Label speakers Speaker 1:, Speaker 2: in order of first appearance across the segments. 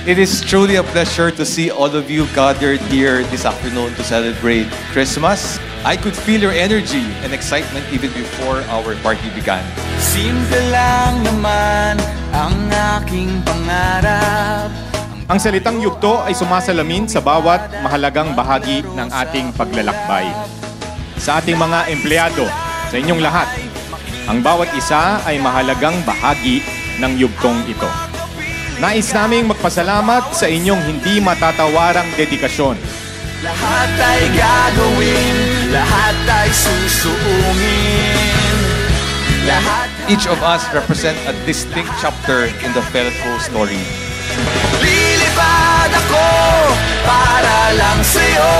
Speaker 1: It is truly a pleasure to see all of you gathered here this afternoon to celebrate Christmas. I could feel your energy and excitement even before our party began.
Speaker 2: Simple lang naman ang aking pangarap.
Speaker 3: Ang salitang yugto ay sumasalamin sa bawat mahalagang bahagi ng ating paglalakbay. Sa ating mga empleyado, sa inyong lahat, ang bawat isa ay mahalagang bahagi ng yugtong ito. Nais naming magpasalamat sa inyong hindi matatawarang dedikasyon.
Speaker 2: Lahat ay gagawin, lahat ay susuungin.
Speaker 1: Each of us represent a distinct chapter in the Felco story.
Speaker 2: Lilipad ako para lang sa'yo.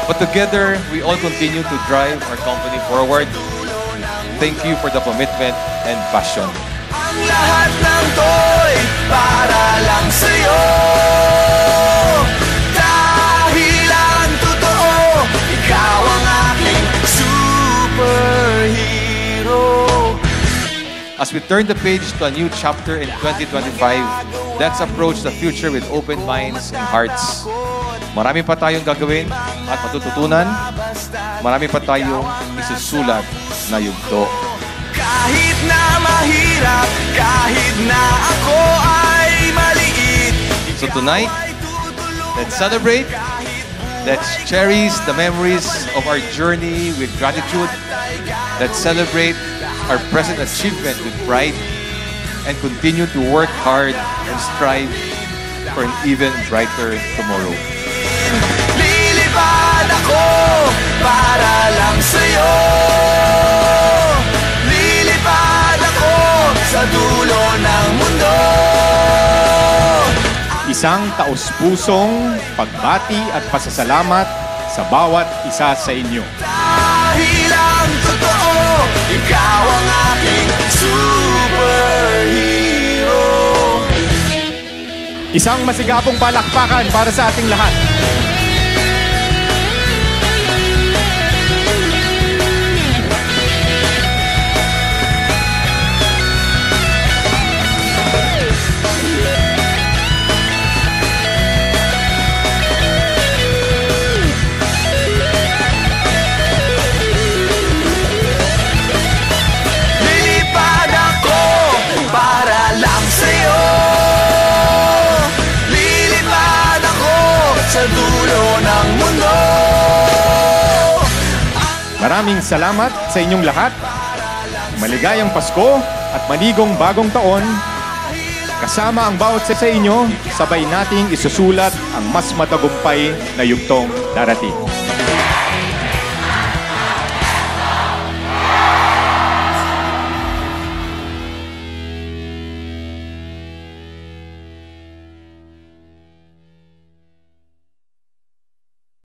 Speaker 1: But together, we all continue to drive our company forward. Thank you for the commitment and passion.
Speaker 2: Ang lahat ng to'y para lang sa'yo. Dahil ang totoo, ikaw ang aking superhero.
Speaker 1: As we turn the page to a new chapter in 2025, let's approach the future with open minds and hearts. Marami pa tayong gagawin at matututunan. Marami pa tayong isusulat na yugto.
Speaker 2: Kahit na mahirap, kahit na ako ay maliit.
Speaker 1: So tonight, let's celebrate. Let's cherish the memories of our journey with gratitude. Let's celebrate our present achievement with pride and continue to work hard and strive for an even brighter tomorrow.
Speaker 2: Lilipad ako para lang sa'yo. Lilipad ako sa dulo ng mundo.
Speaker 3: Isang taus-pusong pagbati at pasasalamat sa bawat isa sa inyo.
Speaker 2: Dahil ang totoo, ikaw ang aking superhero.
Speaker 3: Isang masigapong palakpakan para sa ating lahat.
Speaker 2: Sa dulo ng mundo.
Speaker 3: Maraming salamat sa inyong lahat. Maligayang Pasko at maligong bagong taon. Kasama ang bawat isa sa inyo, sabay nating isusulat ang mas matagumpay na yugtong darating.